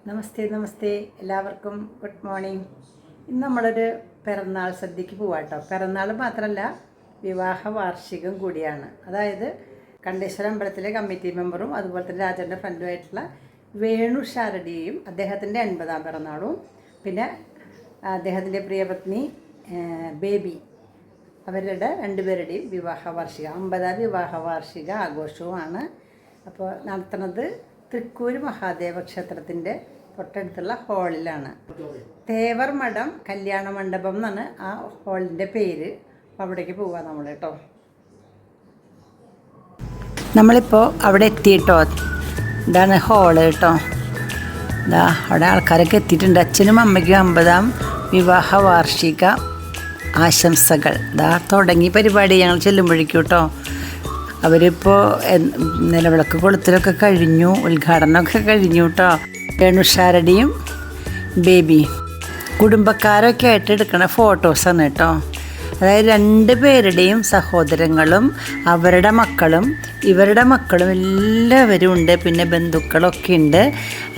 നമസ്തേ നമസ്തേ എല്ലാവർക്കും good morning. ഇന്ന് നമ്മളൊരു പിറന്നാൾ സദ്യക്ക് പോവാട്ടോ. പിറന്നാൾ മാത്രമല്ല, വിവാഹ വാർഷികം കൂടിയാണ്. അതായത് കണ്ടേശ്വര അമ്പലത്തിലെ കമ്മിറ്റി മെമ്പറും അതുപോലെ തന്നെ രാജൻ്റെ ഫ്രണ്ടുമായിട്ടുള്ള വേണു ഷാരടിയും അദ്ദേഹത്തിൻ്റെ 80ാം പിറന്നാളും പിന്നെ അദ്ദേഹത്തിൻ്റെ പ്രിയപത്നി ബേബി അവരുടെ രണ്ടുപേരുടെയും വിവാഹ വാർഷിക 50ാം വിവാഹ വാർഷിക ആഘോഷവുമാണ്. അപ്പോൾ നടത്തുന്നത് തൃക്കൂർ മഹാദേവ ക്ഷേത്രത്തിൻ്റെ തൊട്ടടുത്തുള്ള ഹാളിലാണ്. തേവർ മഠം കല്യാണ മണ്ഡപം എന്നാണ് ആ ഹാളിൻ്റെ പേര്. അപ്പോൾ അവിടേക്ക് പോവാം നമ്മൾ കേട്ടോ. നമ്മളിപ്പോൾ അവിടെ എത്തിയിട്ടോ. ഇതാണ് ഹാള് കേട്ടോ. ഇതാ അവിടെ ആൾക്കാരൊക്കെ എത്തിയിട്ടുണ്ട്. അച്ഛനും അമ്മയ്ക്കും 50ാം വിവാഹ വാർഷിക ആശംസകൾ. ഇതാ തുടങ്ങി പരിപാടി. ഞങ്ങൾ ചെല്ലുമ്പോഴേക്കും കേട്ടോ. അവരിപ്പോൾ നിലവിളക്ക് കൊളുത്തലൊക്കെ കഴിഞ്ഞു, ഉദ്ഘാടനമൊക്കെ കഴിഞ്ഞു കേട്ടോ. വേണുഷാരടിയും ബേബി കുടുംബക്കാരൊക്കെ ആയിട്ട് എടുക്കുന്ന ഫോട്ടോസാണ് കേട്ടോ. അതായത് 2 പേരുടെയും സഹോദരങ്ങളും അവരുടെ മക്കളും ഇവരുടെ മക്കളും എല്ലാവരും ഉണ്ട്. പിന്നെ ബന്ധുക്കളൊക്കെ ഉണ്ട്,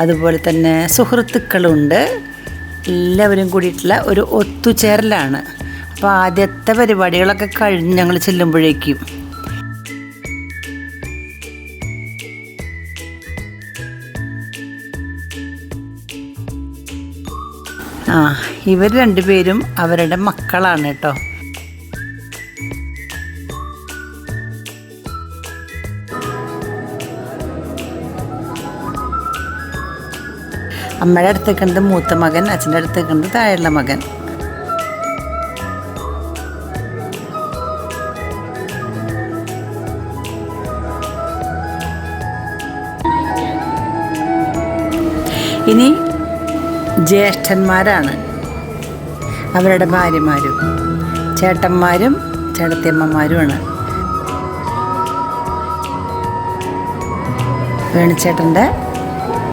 അതുപോലെ തന്നെ സുഹൃത്തുക്കളുണ്ട്. എല്ലാവരും കൂടിയിട്ടുള്ള ഒരു ഒത്തുചേരലാണ്. അപ്പോൾ ആദ്യത്തെ പരിപാടികളൊക്കെ കഴിഞ്ഞ് ഞങ്ങൾ ചെല്ലുമ്പോഴേക്കും ഇവർ 2 പേരും അവരുടെ മക്കളാണ് കേട്ടോ. അമ്മയുടെ അടുത്തേക്കുണ്ട് മൂത്ത മകൻ, അച്ഛൻ്റെ അടുത്തേക്കുണ്ട് താഴെയുള്ള മകൻ. ഇനി ജ്യേഷ്ഠന്മാരാണ് അവരുടെ ഭാര്യമാരും, ചേട്ടന്മാരും ചേട്ടത്തിയമ്മമാരുമാണ്. വേണിച്ചേട്ടൻ്റെ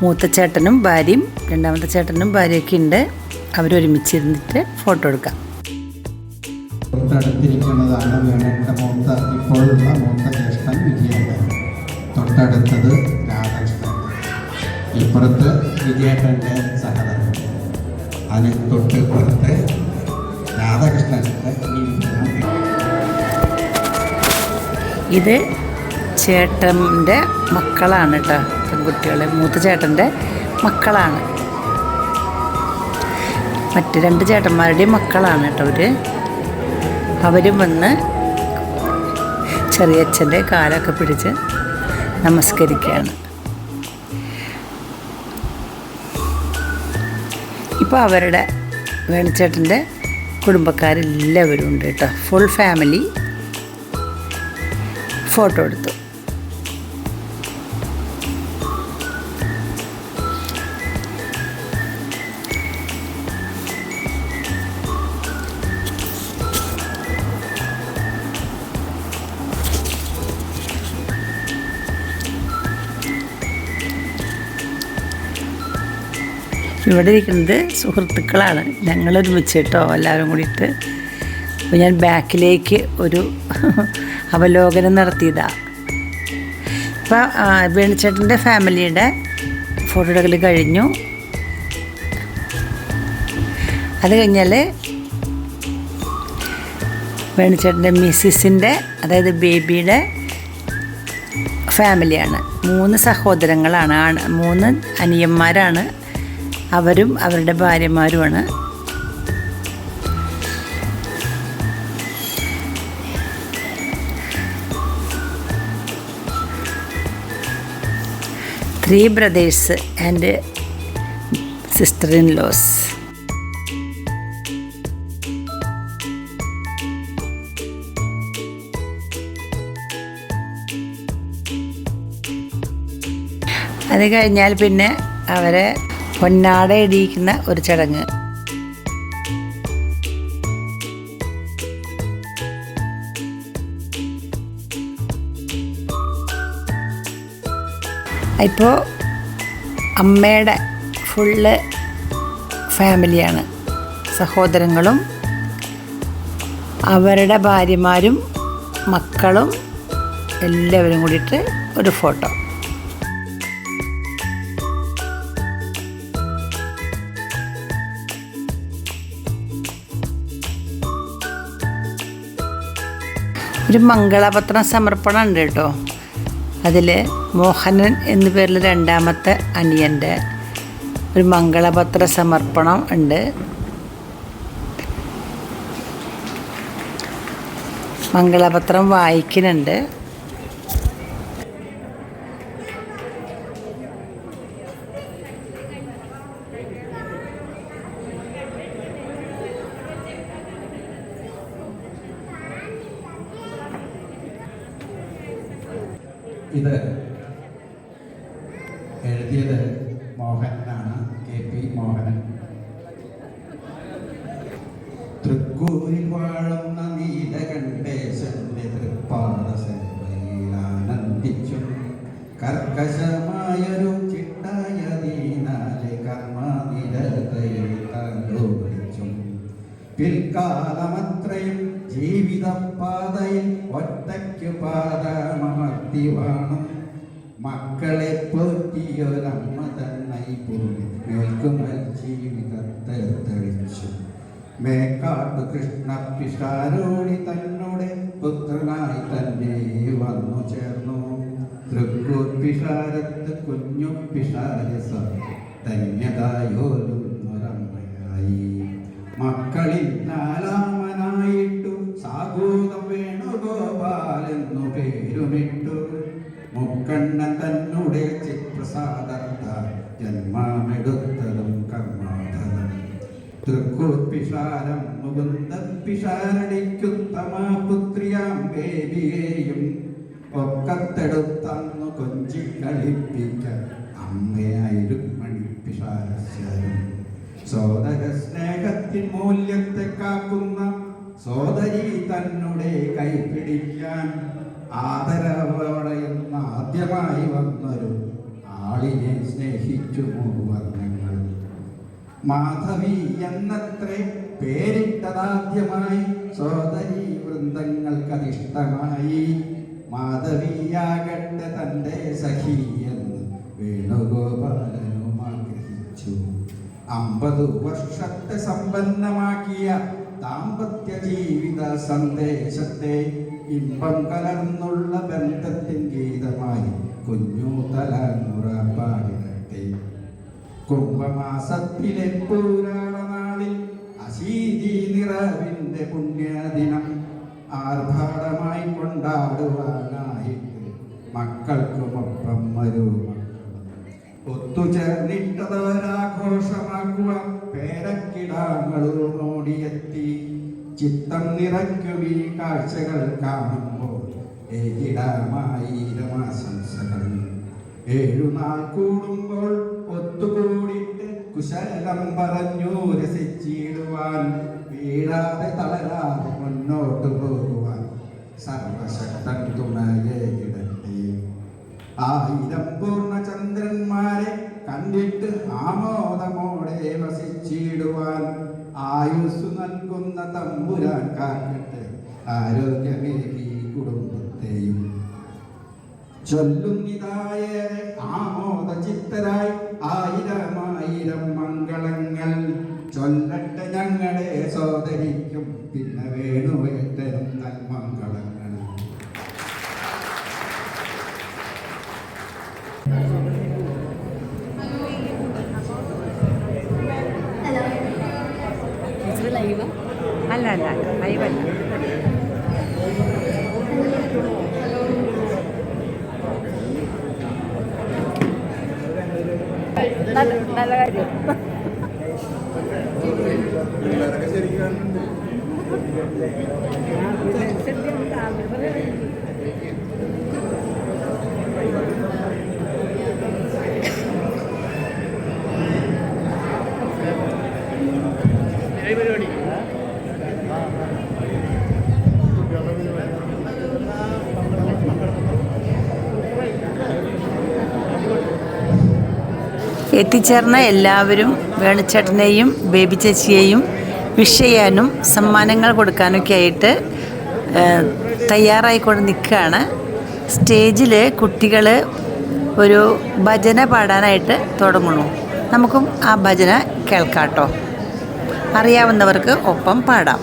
മൂത്ത ചേട്ടനും ഭാര്യയും രണ്ടാമത്തെ ചേട്ടനും ഭാര്യയൊക്കെ ഉണ്ട്. അവരൊരുമിച്ചിരുന്നിട്ട് ഫോട്ടോ എടുക്കാം. തൊട്ടടുത്തിരിക്കുന്നതാണ് വേണേട്ടൻ്റെ ഇപ്പോഴുള്ള മൂത്ത ജ്യേഷ്ഠൻ വിജയേട്ടൻ. തൊട്ടടുത്തത് രാധാകൃഷ്ണൻ. ഇപ്പുറത്ത് വിജയേട്ടൻ്റെ സഹോദരൻ. അതിന് തൊട്ട് ഇപ്പുറത്ത് രാധാകൃഷ്ണൻ്റെ. ഇത് ചേട്ടൻ്റെ മക്കളാണ് കേട്ടോ. പെൺകുട്ടികൾ മൂത്ത ചേട്ടൻ്റെ മക്കളാണ്. മറ്റ് 2 ചേട്ടന്മാരുടെയും മക്കളാണ് കേട്ടോ. അവരും വന്ന് ചെറിയച്ഛൻ്റെ കാലൊക്കെ പിടിച്ച് നമസ്കരിക്കുകയാണ്. ഇപ്പോൾ അവരുടെ വേണിച്ചേട്ടൻ്റെ കുടുംബക്കാരെല്ലാവരും ഉണ്ട് കേട്ടോ. ഫുൾ ഫാമിലി ഫോട്ടോ എടുത്തു. ഇവിടെ ഇരിക്കുന്നത് സുഹൃത്തുക്കളാണ്. ഞങ്ങളൊരുമിച്ച് കേട്ടോ എല്ലാവരും കൂടിയിട്ട്. അപ്പോൾ ഞാൻ ബാക്കിലേക്ക് ഒരു അവലോകനം നടത്തിയതാണ്. ഇപ്പോൾ വേണിച്ചേട്ടൻ്റെ ഫാമിലിയുടെ ഫോട്ടോ എടുക്കൽ കഴിഞ്ഞു. അത് കഴിഞ്ഞാൽ വേണിച്ചേട്ടൻ്റെ മിസ്സിസിൻ്റെ, അതായത് ബേബിയുടെ ഫാമിലിയാണ്. 3 സഹോദരങ്ങളാണ്, 3 അനിയന്മാരാണ്. അവരും അവരുടെ ഭാര്യമാരുമാണ്. Three brothers and sister-in-laws. അത് കഴിഞ്ഞാൽ പിന്നെ അവരെ പൊന്നാട ഇടിയിക്കുന്ന ഒരു ചടങ്ങ്. ഇപ്പോൾ അമ്മയുടെ ഫുള്ള് ഫാമിലിയാണ്. സഹോദരങ്ങളും അവരുടെ ഭാര്യമാരും മക്കളും എല്ലാവരും കൂടിയിട്ട് ഒരു ഫോട്ടോ. ഒരു മംഗളപത്രം സമർപ്പണം ഉണ്ട് കേട്ടോ. അതിൽ മോഹനൻ എന്നു പേരിൽ രണ്ടാമത്തെ അനിയൻ്റെ ഒരു മംഗളപത്ര സമർപ്പണം ഉണ്ട്. മംഗളപത്രം വായിക്കുന്നുണ്ട്. ഇത് എഴുതിയത് മോഹനാണ്, KP മോഹനൻ. തൃക്കൂരിൽ വാഴുന്ന നീലകണ്ഠേശന്റെ തൃപ്പാദ സേവയിൽ ആനന്ദിച്ചും കർക്കശമായൊരു ചിട്ടായ ദീനാലെ കർമ്മനിരതയെ താലോലിച്ചും പിൽക്കാലമത്രയും ജീവിതപാതയിൽ ഒറ്റയ്ക്കു പാദമർത്തി വാണം മക്കളെ പോറ്റിയൊരമ്മ തന്നൈ പോയി മേൽക്കുമൽ ജീവിതത്തെ തെളിച്ചു. മേക്കാട്ടു കൃഷ്ണ പിഷാരോടി തന്നോടെ പുത്രനായി തന്നെ വന്നു ചേർന്നു. തൃക്കൂർ പിഷാരത്ത് കുഞ്ഞു പിഷാരസ ധന്യതായോരുന്നൊരമ്മയായി. മക്കളിൽ നാലാമനായിട്ടു സാഗൂതം വേണുഗോപാലെന്നു പേരുമിട്ടു. മുക്കണ്ണൻ തന്നെ ചിത്രസാദത്ത ജന്മമെടുത്തതും കർമാധനം. തൃക്കൂർ പിഷാരം മുകുന്ദ പിഷാരടിക്കുത്തമാപുത്രിയാം ബേബിയെയും ഒക്കത്തെടുത്തന്നു കൊഞ്ചിക്കളിപ്പിക്ക അമ്മയായിരുമണി പിഷാരസ്യരും. സോദര സ്നേഹത്തിൻ മൂല്യത്തെ കാക്കുന്ന സോദരി തന്നെ കൈപിടിക്കാൻ ആദരവോടെയെന്ന് ആദ്യമായി വന്നൊരു ആളിനെ സ്നേഹിച്ചു മൂവർണ്ണങ്ങൾ. മാധവി എന്നത്രേ പേരിട്ടതാദ്യമായി സോദരി വൃന്ദങ്ങൾക്കതിഷ്ടമായി. മാധവിയാകട്ടെ തൻ്റെ സഖി എന്ന് വേണുഗോപാലനും ആഗ്രഹിച്ചു. 50 വർഷത്തെ സമ്പന്നമാക്കിയ ദാമ്പത്യ ജീവിത സന്ദേശത്തെ ഇമ്പം കലർന്നുള്ള ബന്ധത്തിൻ ഗീതമായി കുഞ്ഞു തലമുറ പാടിടട്ടെ. കുംഭമാസത്തിലെ പുരാണ നാളിൽ അശീതി നിറവിൻ്റെ പുണ്യദിനം ആർഭാടമായി കൊണ്ടാടുവാനായിട്ട് മക്കൾക്കുമൊപ്പം മരുമക്കളും ഒത്തുചേർന്നിട്ടതൊരാഘോഷമാക്കുവാൻ പേരക്കിടാങ്ങളും ഓടിയെത്തി. ചിത്തം നിറയ്ക്കും ഈ കാഴ്ചകൾ കാണുമ്പോൾ ഏകിടാമായിരമാശംസകൾ. 7 നാൾ കൂടുമ്പോൾ ഒത്തുകൂടിയിട്ട് കുശലം പറഞ്ഞു രസിച്ചിടുവാൻ. വീഴാതെ തളരാതെ മുന്നോട്ട് പോകുവാൻ സർവശക്തൻ തുണയേകിടട്ടെ. 1000 പൂർണ്ണചന്ദ്രന്മാരെ കണ്ടിട്ട് ആമോദമോടെ വസിച്ചിടുവാൻ ആയുസ് നൽകുന്ന തമ്പുരാൻ കാക്കട്ടെ ആരോഗ്യമേകി കുടുംബത്തെയും. ചൊല്ലുന്നിതായേറെ ആമോദചിത്തരായി 1000 മംഗളങ്ങൾ ചൊല്ലട്ടെ ഞങ്ങളെ സോദരിക്കും പിന്നെ വേണുവേട്ടനും നൽമംഗളങ്ങൾ. അല്ല ലൈവല്ല. നല്ല കാര്യം. എത്തിച്ചേർന്ന എല്ലാവരും വേണുചേട്ടനെയും ബേബി ചേച്ചിയെയും വിഷ് ചെയ്യാനും സമ്മാനങ്ങൾ കൊടുക്കാനൊക്കെ ആയിട്ട് തയ്യാറായിക്കൊണ്ട് നിൽക്കുകയാണ്. സ്റ്റേജിൽ കുട്ടികൾ ഒരു ഭജന പാടാനായിട്ട് തുടങ്ങുന്നു. നമുക്കും ആ ഭജന കേൾക്കാം കേട്ടോ. അറിയാവുന്നവർക്ക് ഒപ്പം പാടാം.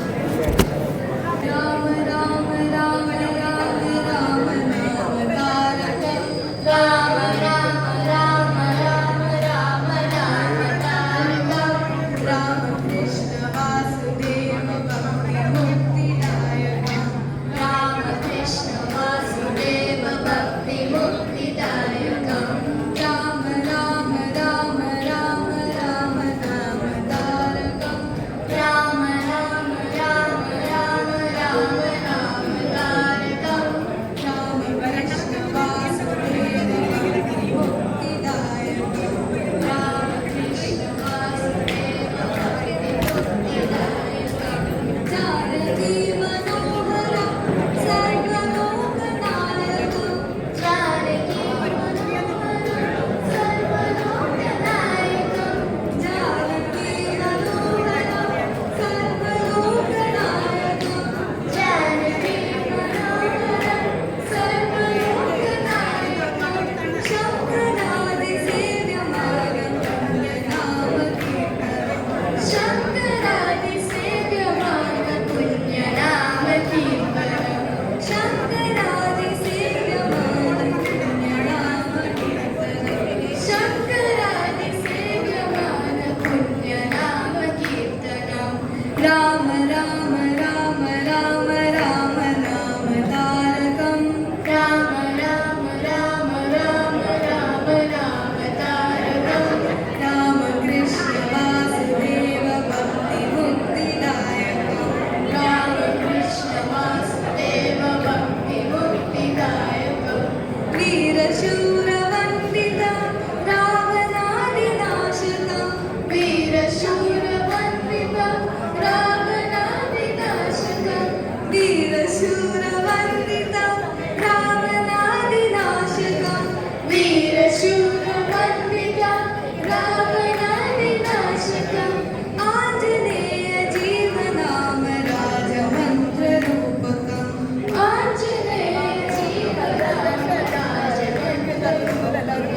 रावणादिनाशकम् आञ्जनेय जीवनाम राजमन्त्ररूपकम् आञ्जनेय जीवनाम राजमन्त्ररूपकम्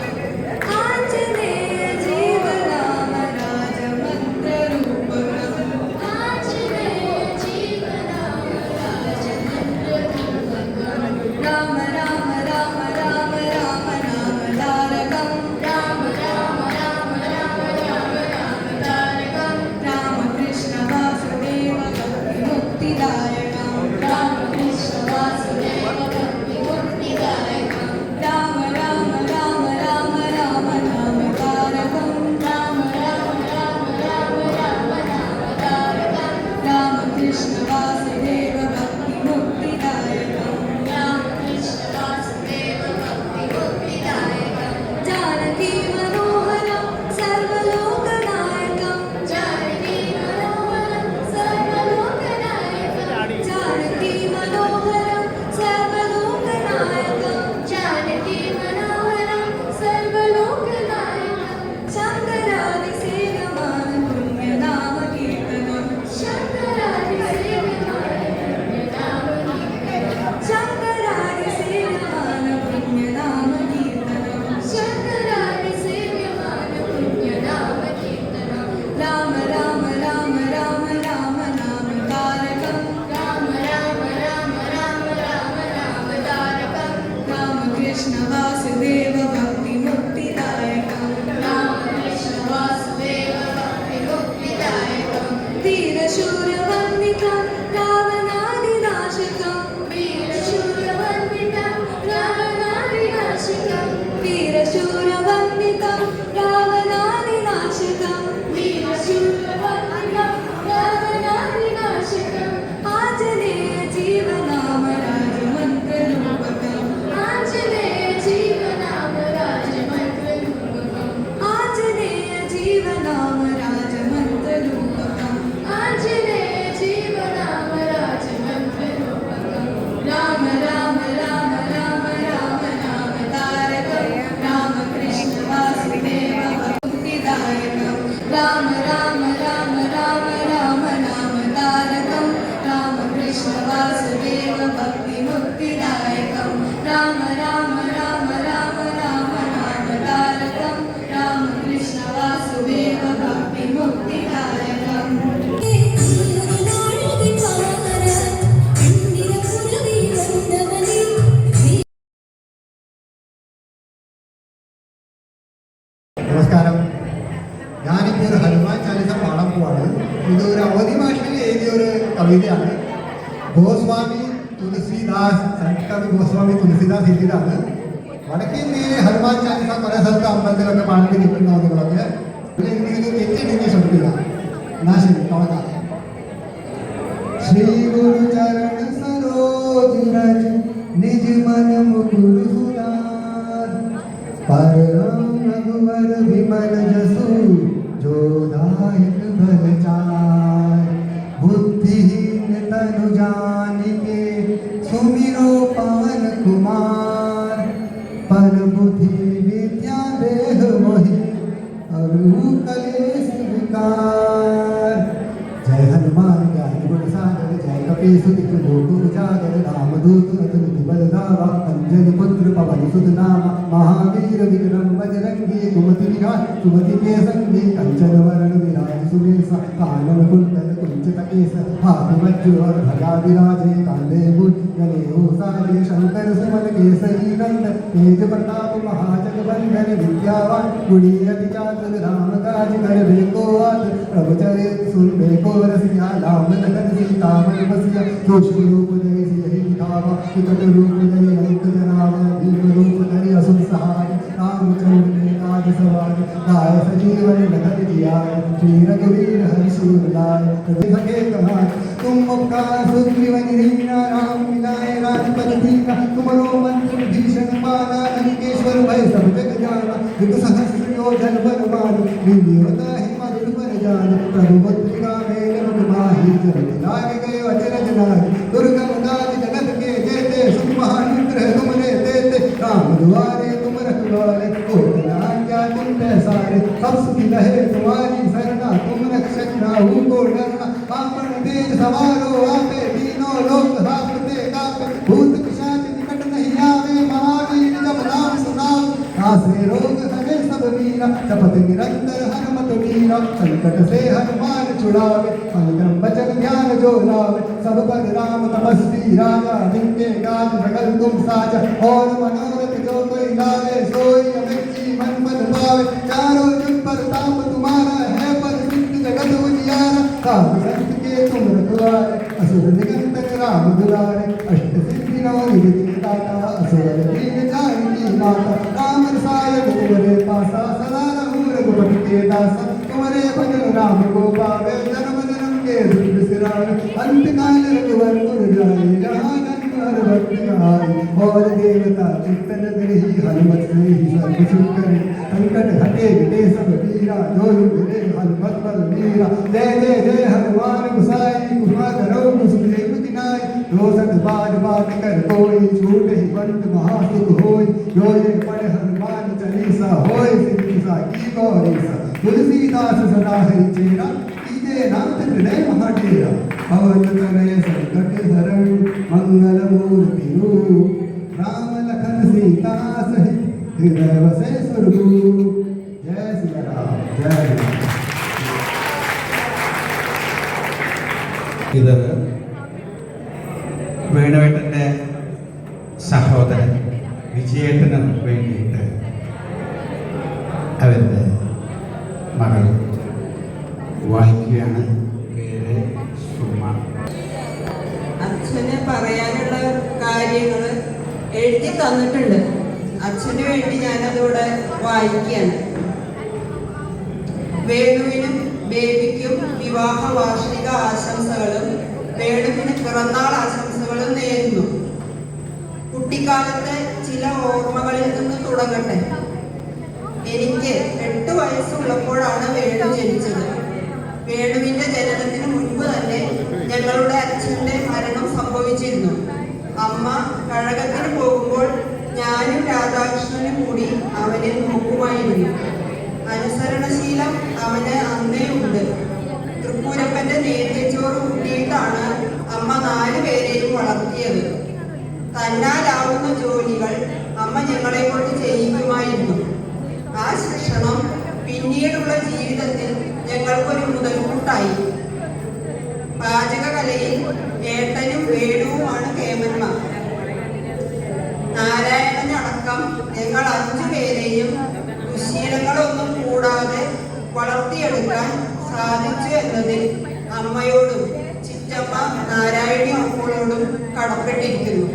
आञ्जनेय जीवनाम राजमन्त्ररूपकम् आञ्जनेय जीवनाम राजमन्त्ररूपकम् राम राम राम राम राम नाम तारकम् राम राम राम राम राम नाम तारकम् राम कृष्ण वासुदेव भक्ति मुक्तिदायकम् राम कृष्ण वासुदेव भक्ति मुक्तिदायकम् राम राम राम राम राम नाम तारकम् राम राम राम राम राम नाम तारकम् राम कृष्ण वासुदेव भक्ति मुक्तिदायकम् राम कृष्ण वासुदेव भक्ति मुक्तिदायकम् जानकी मनोहरं सर्वलोकनायकं जानकी मनोहरं सर्वलोकनायकं जानकी मनोहरं सर्वलोकनायकं जानकी मनोहरं सर्वलोकनायकं शङ्करादिसेव्यमानं पुण्यनाम कीर्तनं शङ्करादिसेव्यमानं पुण्यनाम कीर्तनं शङ्करादिसेव्यमानं पुण्यनाम कीर्तनं शङ्करादिसेव्यमानं पुण्यनाम कीर्तनं राम राम राम राम राम नाम तारकं राम राम राम राम राम नाम तारकं राम कृष्ण वासुदेव भक्ति मुक्तिदायकं राम कृष्ण वासुदेव भक्ति मुक्तिदायकं वीरशूरवन्दितं रावणादिनाशकं वीरशूरवन्दितं रावणादिनाशकं वीरशूरवन्दितं रावणादिनाशकं वीरशूरवन्दितं रावणादिनाशकम् आञ्जनेय जीवनाम राजमन्त्ररूपकम् आञ्जनेय जीवनाम राजमन्त्ररूपकम् आञ्जनेय जीवनाम राजमन्त्ररूपकम् आञ्जनेय जीवनाम राजमन्त्ररूपकम् राम राम राम राम राम नाम तारकं राम कृष्ण वासुदेव मुक्तिदायकं राम राम राम राम राम नाम तारकं राम कृष्ण वासुदेव भक्ति मुक्तिदायकं राम राम राम राम राम नाम तारकं राम कृष्ण वासुदेव भक्ति मुक्तिदायकम् നമസ്കാരം. ഞാനിപ്പോൾ ഒരു ഹനുമാൻ ചാലിസ പാടാൻ പോവാണ്. ഇതൊരു അവധി ഭാഷയിൽ എഴുതിയൊരു കവിതയാണ്. ഗോസ്വാമി തുളസിദാസ്, കവി ഗോസ്വാമി തുളസിദാസ് എഴുതിയതാണ്. വടക്കേ ഇന്ത്യയിലെ ഹനുമാൻ ചാലിസ പല സ്ഥലത്ത് അമ്പലത്തിലൊക്കെ പാടി നിൽക്കുന്ന നിങ്ങളൊക്കെ എന്തെങ്കിലും തെറ്റിയില്ലെങ്കിൽ ശ്രമിക്കുക. എന്നാ ശരി, തുടങ്ങാം. ശ്രീ ഗുരു ചരണ സരോജ രജ നിജ मन मुकुर सुधार परम रघुवर विमल जसु जो दायक भल चार बुद्धिहीन तनु जानिके सुमिरो पवन कुमार पर बुद्धि विद्या देह मोहि अरु कलेश विकार जय हनुमान ज्ञान गुण सागर जय कपीस तिक लोक उजागर रामदूत अतुलित बल धावा अंजनी पुत्र पवन सुत नामा महावीर विक्रम बजरंगी कुमति निहार सुमति के संगी कंचन वरण विराज सुबेसा कानन कुंडल कुंचित केस हाथ वज्र और भगा विराजे कांधे मुंज गले ओसारे शंकर सुमन केसरी नंदन तेज प्रताप महाजग बंधन विद्यावान गुणी अति चातुर राम काज कर बेको आत प्रभु चरित सुन बेको रसिया राम लगन सीता मन बसिया सूक्ष्म रूप धरि सियहि दिखावा विकट रूप धरि लंक जरावा भीम रूप धरि असुर सहाय रामचंद्र के काज सवार गाय सजीवन लखन जियाय श्री रघुवीर हर्षि उर लाय सके कहाय तुम उपकार सुग्रीव निरीना राम मिलाए राजपद दीना तुमरो मंत्र भीषण माना लंकेश्वर भय सब जग जाना युग सहस्र योजन बलवान विनियोता ही मधुर पर जान प्रभु मुद्रिका मेल मुख माहि जगत लागे गए अचरज नाहि दुर्गम काज जगत के जेते सुख महानिद्र तुमरे देते राम दुआरे तुम रखवारे को ना क्या तुम पैसारे सब सुखी रहे तुम्हारी सरना तुम रक्षक राहु को डरना पापन तेज सवारो आपे तीनों लोक हाफते कापे भूत पिशाच निकट नहीं आवे महावीर जब नाम सुनाओ नासे रोग हरे सब मीरा जपत निरंतर हनुमत वीरा संकट से हनुमान छुड़ावे मंत्रम वचन ध्यान जो लावे सब पर राम तपस्वी राजा जिनके काज सकल तुम साजा और मनोरथ जो कोई लावे सोई अमित जीवन पद पावे चारों जुग पर ताप तुम्हारा है पर सिद्ध जगत उजियारा साधु संत के तुम रखवारे असुर निकंदन राम दुलारे अष्ट सिद्धि नौ निधि दाता असुर दीन जानकी माता राम रसायन तुम्हारे पासा सदा रहूं रघुपति के दासा तुम्हारे भजन राम को पावे जन्म जन्म के दुख बिसरावे अंत काल रघुवर पुर जाए जहाँ जन्म हर भक्त आए और देवता चित्तन धरि हनुमत से ही सर्व सुख करे संकट हटे मिटे सब पीरा जो मिले हनुमत बल मीरा जय जय जय हनुमान गुसाई कृपा करो सुखदेव की नाई जो सत बार बात कर कोई छूट ही बंद महासुख होई जो ये पढ़े हनुमान चालीसा होय सिद्धि सा की गौरीसा तुलसीदास सदा हरि चेरा कीजे नाथ हृदय महाडेरा पवन तनय संकट हरण मंगल मूर्ति रूप राम लखन सीता सहित हृदय वसे स्वरूप जय श्री राम जय राम। ഇത് വേണുവേട്ടൻ്റെ സഹോദരൻ വിജയേട്ടന് വേണ്ടിയിട്ട് അവരുടെ മകൾ വായിക്കുകയാണ്. പേര് സുമ. അച്ഛന് പറയാനുള്ള കാര്യങ്ങൾ എഴുതി തന്നിട്ടുണ്ട്. അച്ഛന് വേണ്ടി ഞാനതോടെ വായിക്കുകയാണ്. വേണുവിനും ബേബിക്കും വിവാഹ വാർഷിക ആശംസകളും വേണുവിന് പിറന്നാൾ ആശംസകളും നേരുന്നു. കുട്ടിക്കാലത്തെ ചില ഓർമ്മകളിൽ നിന്ന് തുടങ്ങട്ടെ. എനിക്ക് 8 വയസ്സുള്ളപ്പോഴാണ് വേണു ജനിച്ചത്. വേണുവിന്റെ ജനനത്തിന് മുൻപ് തന്നെ ഞങ്ങളുടെ അച്ഛൻ്റെ മരണം സംഭവിച്ചിരുന്നു. അമ്മ കഴകത്തിന് പോകുമ്പോൾ ഞാനും രാധാകൃഷ്ണനും കൂടി അവനെ നോക്കുമായിരുന്നു. അനുസരണശീലം അവന് അന്നേ ഉണ്ട്. തൃപ്പൂരപ്പന്റെ നേദ്യച്ചോറ് കൂട്ടിയിട്ടാണ് അമ്മ 4 പേരെയും വളർത്തിയത്. തന്നാലാവുന്ന ജോലികൾ അമ്മ ഞങ്ങളെ കൊണ്ട് ചെയ്യിക്കുമായിരുന്നു. ആ ശിക്ഷണം പിന്നീടുള്ള ജീവിതത്തിൽ ഞങ്ങൾക്കൊരു മുതൽക്കൂട്ടായി. പാചകകലയിൽ ഏട്ടനും വേണുവുമാണ് കേമന്മാർ. നാരായണനടക്കം ഞങ്ങൾ 5 പേരെയും ദുശ്ശീലങ്ങളൊന്നും കൂടാതെ വളർത്തിയെടുക്കാൻ സാധിച്ചു എന്നതിൽ അമ്മയോടും ചിറ്റമ്മ നാരായണി അമ്മയോടും കടപ്പെട്ടിരിക്കുന്നു.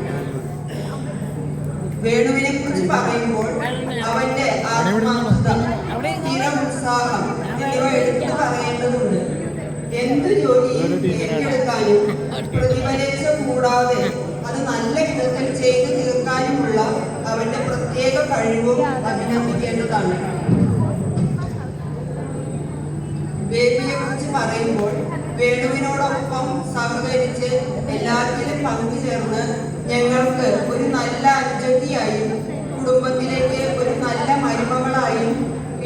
വേണുവിനെ കുറിച്ച് പറയുമ്പോൾ അവന്റെ ആത്മാർത്ഥത, സ്ഥിര ഉത്സാഹം എന്നിവ എടുത്തു പറയേണ്ടതുണ്ട്. എന്തു ജോലിയും ഏറ്റെടുക്കാനും പ്രതിഫലേച്ഛ കൂടാതെ അത് നല്ല വിധത്തിൽ ചെയ്തു തീർക്കാനുമുള്ള അവന്റെ പ്രത്യേക കഴിവും അഭിനന്ദിക്കേണ്ടതാണ്. ബേബിയെ കുറിച്ച് പറയുമ്പോൾ വേണുവിനോടൊപ്പം സഹകരിച്ച് എല്ലാത്തിലും പങ്കുചേർന്ന് ഞങ്ങൾക്ക് ഒരു നല്ല അനുജത്തിയായും കുടുംബത്തിലേക്ക് ഒരു നല്ല മരുമകളായും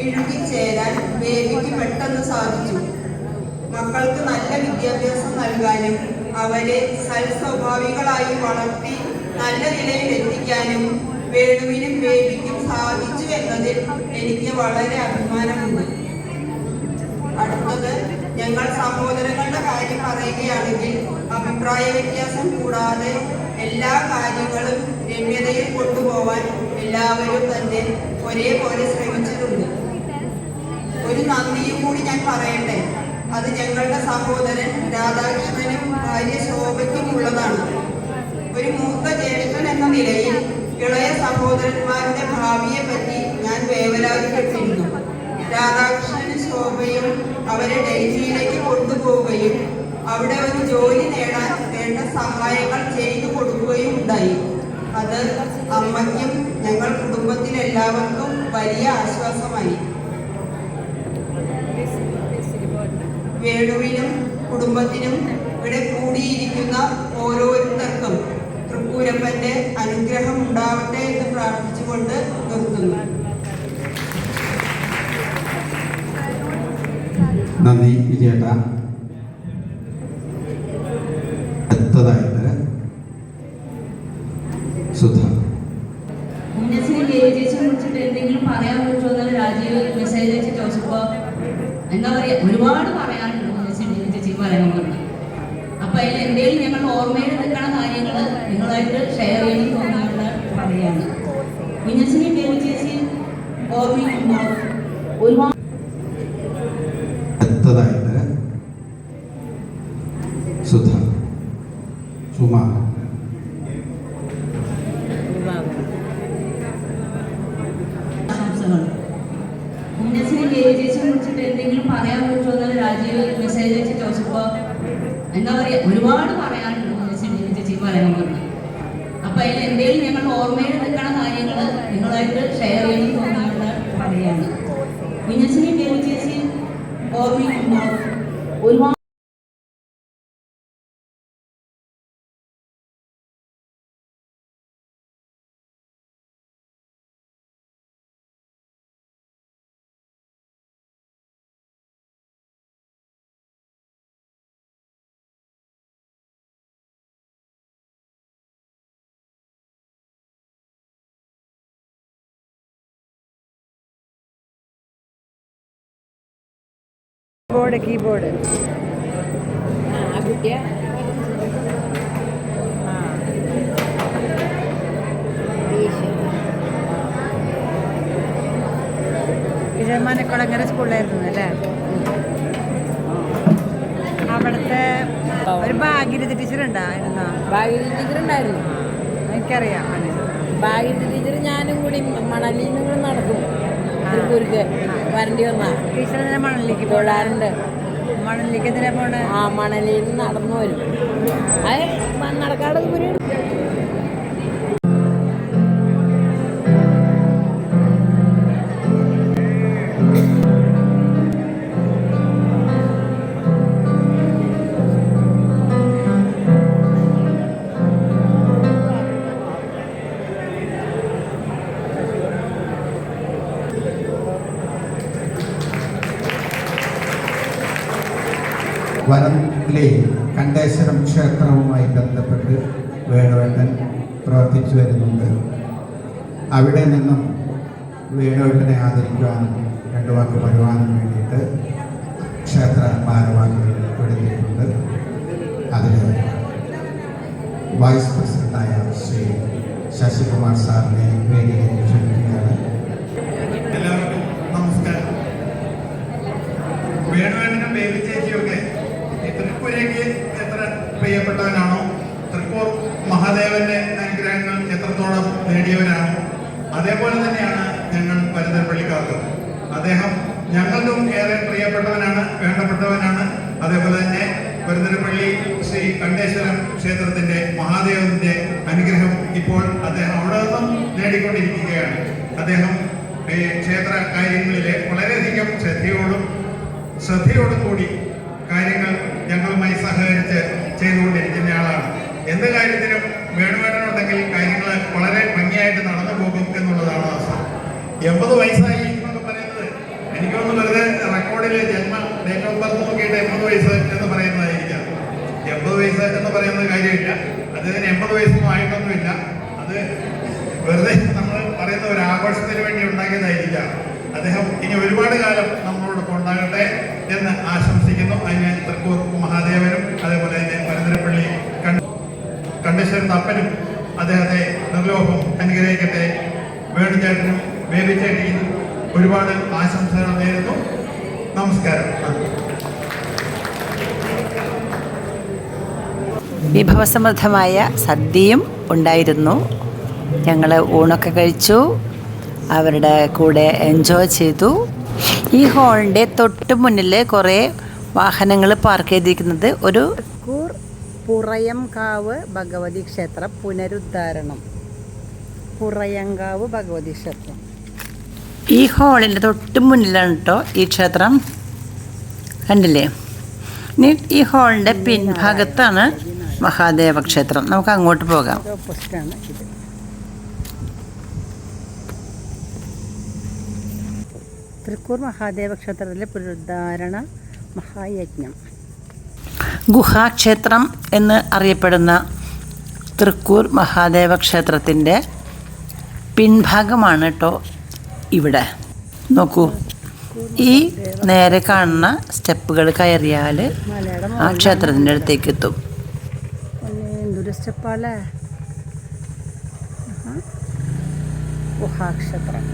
ഇഴുകിച്ചേരാൻ ബേബിക്ക് പെട്ടെന്ന് സാധിച്ചു. മക്കൾക്ക് നല്ല വിദ്യാഭ്യാസം നൽകാനും അവരെ സൽസ്വഭാവികളായി വളർത്തി നല്ല നിലയിൽ എത്തിക്കാനും വേണുവിനും ബേബിക്കും സാധിച്ചു എന്നതിൽ എനിക്ക് വളരെ അഭിമാനമുണ്ട്. അടുത്തത്, ഞങ്ങൾ സഹോദരങ്ങളുടെ കാര്യം പറയുകയാണെങ്കിൽ അഭിപ്രായ വ്യത്യാസം കൂടാതെ എല്ലാ കാര്യങ്ങളും രമ്യതയിൽ കൊണ്ടുപോവാൻ എല്ലാവരും തന്നെ ഒരേപോലെ ശ്രമിച്ചിട്ടുണ്ട്. ഒരു നന്ദിയും കൂടി ഞാൻ പറയട്ടെ. അത് ഞങ്ങളുടെ സഹോദരൻ രാധാകൃഷ്ണനും ഭാര്യ ശോഭയ്ക്കുമുള്ളതാണ്. ഒരു മൂത്ത ജ്യേഷ്ഠൻ എന്ന നിലയിൽ ഇളയ സഹോദരന്മാരുടെ ഭാവിയെ പറ്റി ഞാൻ വേവലാതിപ്പെട്ടിരുന്നു. രാധാകൃഷ്ണനും ശോഭയും അവരെ ഡൽഹിയിലേക്ക് കൊണ്ടുപോവുകയും അവിടെ ഒരു ജോലി നേടാൻ വേണ്ട സഹായങ്ങൾ ചെയ്തു കൊടുക്കുകയും ഉണ്ടായി. അത് അമ്മയ്ക്കും ഞങ്ങൾ കുടുംബത്തിലെല്ലാവർക്കും വലിയ ആശ്വാസമായി. വേണുവിനും കുടുംബത്തിനും ഇവിടെ കൂടിയിരിക്കുന്ന ഓരോരുത്തർക്കും തൃപ്പൂരപ്പന്റെ അനുഗ്രഹം ഉണ്ടാവട്ടെ എന്ന് പ്രാർത്ഥിച്ചുകൊണ്ട് നിർത്തുന്നു. നന്ദി വിജയേട്ട. അടുത്തതായിട്ട് സുധ. ഉന്നസിനെ ചേച്ചിയെ കുറിച്ചിട്ട് എന്തെങ്കിലും പറയാൻ പറ്റുമോ എന്നാണ് രാജീവ് മെസ്സേജ് അയച്ച് ചോദിച്ചപ്പോൾ എന്താ പറയുക, ഒരുപാട് പറയാനുണ്ട് ഉന്നസിനെ ചേച്ചി പറയാൻ പറഞ്ഞു. അപ്പം അതിൽ എന്തെങ്കിലും ഞങ്ങൾ ഓർമ്മയിൽ നിൽക്കണ കാര്യങ്ങൾ നിങ്ങളായിട്ട് ഷെയർ ചെയ്യണം തോന്നിയിട്ട് പറയുകയാണ്. ഉന്നസിനെ ചേച്ചി ഓർമ്മിക്കുമ്പോൾ ഒരുപാട്. അടുത്തതായിട്ട് സുധ. സുമ. ആശംസകൾ. ഉന്നസിനെ ചേച്ചിയെ കുറിച്ചിട്ട് എന്തെങ്കിലും പറയാൻ പറ്റുമോ എന്നാണ് രാജീവ് മെസ്സേജ് അയച്ച് ചോദിച്ചപ്പോൾ എന്താ പറയുക, ഒരുപാട് പറയാനുണ്ട് ഉന്നസിനെ ചേച്ചി പറയാൻ പറഞ്ഞു. അപ്പം അതിൽ എന്തെങ്കിലും ഞങ്ങൾ ഓർമ്മയിൽ നിൽക്കണ കാര്യങ്ങൾ നിങ്ങളായിട്ട് ഷെയർ ചെയ്യണം തോന്നിയിട്ട് പറയുകയാണ്. ഉന്നസിനെ ചേച്ചി ഓർമ്മിക്കുമ്പോൾ ഒരുപാട്. കീബോർഡ് ആ കുട്ടിയെ വിജയമാനക്കുളങ്ങര സ്കൂളിലായിരുന്നു അല്ലേ? അവിടുത്തെ ഒരു ഭാഗ്യരഥ ടീച്ചർ ഉണ്ടായിരുന്നോ? ഭാഗ്യരഥ ടീച്ചർ ഉണ്ടായിരുന്നു. എനിക്കറിയാം. ഭാഗ്യരഥ ടീച്ചർ ഞാനും കൂടി മണലിൽ നിന്ന് നടക്കും തൃശ്ശൂർക്ക് വരേണ്ടി വന്നാ. ടീച്ചർ മണലിലേക്ക് തൊഴാറുണ്ട്. മണലിലേക്ക് എന്തിനാ പോണേ? ആ മണലിൽ നിന്ന് നടന്നു വരും. അത് നടക്കാട് ദൂരം. വനത്തിലെ കണ്ടേശ്വരം ക്ഷേത്രവുമായി ബന്ധപ്പെട്ട് വേണുവേട്ടൻ പ്രവർത്തിച്ചു വരുന്നുണ്ട്. അവിടെ നിന്നും വേണുവേട്ടനെ ആദരിക്കുവാനും രണ്ടു വാക്ക് വരുവാനും വേണ്ടിയിട്ട് ക്ഷേത്ര ഭാരവാഹികൾ എടുത്തിട്ടുണ്ട്. അതിൽ വൈസ് പ്രസിഡന്റായ ശ്രീ ശശികുമാർ സാറിനെ വേദിയിലേക്ക് ക്ഷണിക്കുകയാണ്. എല്ലാവർക്കും നമസ്കാരം. വേണുവേട്ടനും ബേബി ചേച്ചിയൊക്കെ ഈ തൃപ്പൂരേക്ക് എത്ര പ്രിയപ്പെട്ടവനാണോ, തൃപ്പൂർ മഹാദേവന്റെ അനുഗ്രഹങ്ങൾ എത്രത്തോളം നേടിയവരാണോ, അതേപോലെ തന്നെയാണ് ഞങ്ങൾ പരുന്തൽപ്പള്ളിക്കാർക്ക്. അദ്ദേഹം ഞങ്ങൾക്കും ഏറെ പ്രിയപ്പെട്ടവനാണ്, വേണ്ടപ്പെട്ടവനാണ്. അതേപോലെ തന്നെ പരുന്തൽപ്പള്ളി ശ്രീ കണ്ടേശ്വരം ക്ഷേത്രത്തിന്റെ മഹാദേവന്റെ അനുഗ്രഹം ഇപ്പോൾ അദ്ദേഹം അവിടെ നിന്നും നേടിക്കൊണ്ടിരിക്കുകയാണ്. അദ്ദേഹം ക്ഷേത്ര കാര്യങ്ങളിലെ വളരെയധികം ശ്രദ്ധയോടും കൂടി കാര്യങ്ങൾ ഞങ്ങളുമായി സഹകരിച്ച് ചെയ്തുകൊണ്ടിരിക്കുന്ന ആളാണ്. എന്ത് കാര്യത്തിനും വേണുവേട്ടനുണ്ടെങ്കിൽ കാര്യങ്ങൾ വളരെ ഭംഗിയായിട്ട് നടന്നു പോകും എന്നുള്ളതാണ് അവസ്ഥ. 80 വയസ്സായി എന്നൊക്കെ പറയുന്നത് എനിക്കൊന്ന് വെറുതെ റെക്കോർഡിൽ ജന്മ ഡേറ്റ് ഓഫ് ബർത്ത് നോക്കിയിട്ട് 80 വയസ്സ് എന്ന് പറയുന്നതായിരിക്കാം. 80 വയസ്സ് എന്ന് പറയുന്നത് കാര്യമില്ല. അദ്ദേഹത്തിന് 80 വയസ്സൊന്നും ആയിട്ടൊന്നുമില്ല. അത് വെറുതെ നമ്മൾ പറയുന്ന ഒരു ആഘോഷത്തിന് വേണ്ടി ഉണ്ടാക്കിയതായിരിക്കാം. അദ്ദേഹം ഇനി ഒരുപാട് കാലം നമ്മളോടൊപ്പം ഉണ്ടാകട്ടെ എന്ന് ആശംസിക്കുന്നു. അതിന് തൃക്കൂർ മഹാദേവനും അതേപോലെ തന്നെ പരുന്തൽപ്പള്ളി കണ്ടേശ്വരൻ തപ്പനും അദ്ദേഹത്തെ നിർലോഭം അനുഗ്രഹിക്കട്ടെ. വേണുചേട്ടനും ബേബി ചേട്ടിയും ഒരുപാട് ആശംസകൾ നേരുന്നു. നമസ്കാരം. വിഭവസമൃദ്ധമായ സദ്യയും ഉണ്ടായിരുന്നു. ഞങ്ങൾ ഊണൊക്കെ കഴിച്ചു, അവരുടെ കൂടെ എൻജോയ് ചെയ്തു. ഈ ഹാളിൻ്റെ തൊട്ട് മുന്നിൽ കുറേ വാഹനങ്ങൾ പാർക്ക് ചെയ്തിരിക്കുന്നത് ഒരു പുറയംകാവ് ഭഗവതി ക്ഷേത്രം പുനരുദ്ധാരണം. പുറയംകാവ് ഭഗവതി ക്ഷേത്രം ഈ ഹാളിൻ്റെ തൊട്ട് മുന്നിലാണ് കേട്ടോ ഈ ക്ഷേത്രം. കണ്ടില്ലേ? ഇനി ഈ ഹാളിൻ്റെ പിൻഭാഗത്താണ് മഹാദേവ ക്ഷേത്രം. നമുക്ക് അങ്ങോട്ട് പോകാം. ഓപ്പോസിറ്റാണ് ഇത്. തൃക്കൂർ മഹാദേവ ക്ഷേത്രത്തിലെ പുനരുദ്ധാരണ മഹായജ്ഞം. ഗുഹാക്ഷേത്രം എന്ന് അറിയപ്പെടുന്ന തൃക്കൂർ മഹാദേവ ക്ഷേത്രത്തിൻ്റെ പിൻഭാഗമാണ് കേട്ടോ ഇവിടെ. നോക്കൂ, ഈ നേരെ കാണുന്ന സ്റ്റെപ്പുകൾ കയറിയാൽ ആ ക്ഷേത്രത്തിൻ്റെ അടുത്തേക്ക് എത്തും. എന്തൊരു സ്റ്റെപ്പാല്ലേ. ഗുഹാക്ഷേത്രം.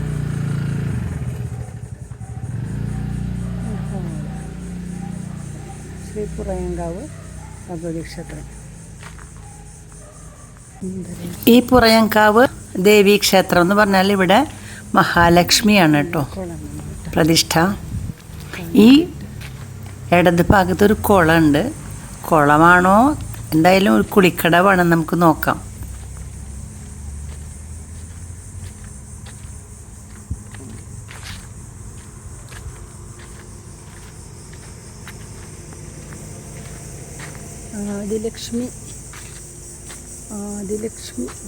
ശ്രീ പുറയങ്കാവ് ഭഗവതി ക്ഷേത്രം. ഈ പുറയങ്കാവ് ദേവീ ക്ഷേത്രം എന്ന് പറഞ്ഞാൽ ഇവിടെ മഹാലക്ഷ്മിയാണ് കേട്ടോ പ്രതിഷ്ഠ. ഈ ഇടത് ഭാഗത്തൊരു കുളമുണ്ട്. കുളമാണോ എന്തായാലും ഒരു കുളിക്കടവാണ്, നമുക്ക് നോക്കാം. ആദിലക്ഷ്മി,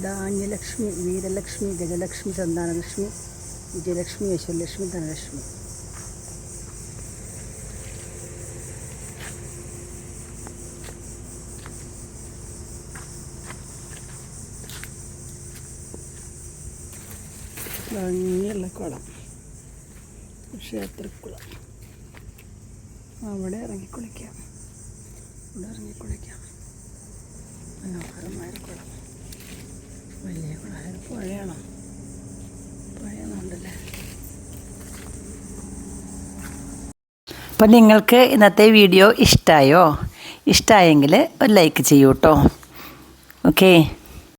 ധാന്യലക്ഷ്മി, വീരലക്ഷ്മി, ഗജലക്ഷ്മി, സന്താനലക്ഷ്മി, വിജയലക്ഷ്മി, ഐശ്വര്യലക്ഷ്മി, ധനലക്ഷ്മി. ഭംഗിയുള്ള കുളം, ക്ഷേത്രക്കുളം. അവിടെ ഇറങ്ങിക്കുളിക്കാം, മനോഹരമായ കുളം. വലിയ കുളം. പുഴയാണോ? പുഴയാണുണ്ടല്ലേ. അപ്പം നിങ്ങൾക്ക് ഇന്നത്തെ വീഡിയോ ഇഷ്ടമായോ? ഇഷ്ടമായെങ്കിൽ ഒരു ലൈക്ക് ചെയ്യൂ കേട്ടോ. ഓക്കേ.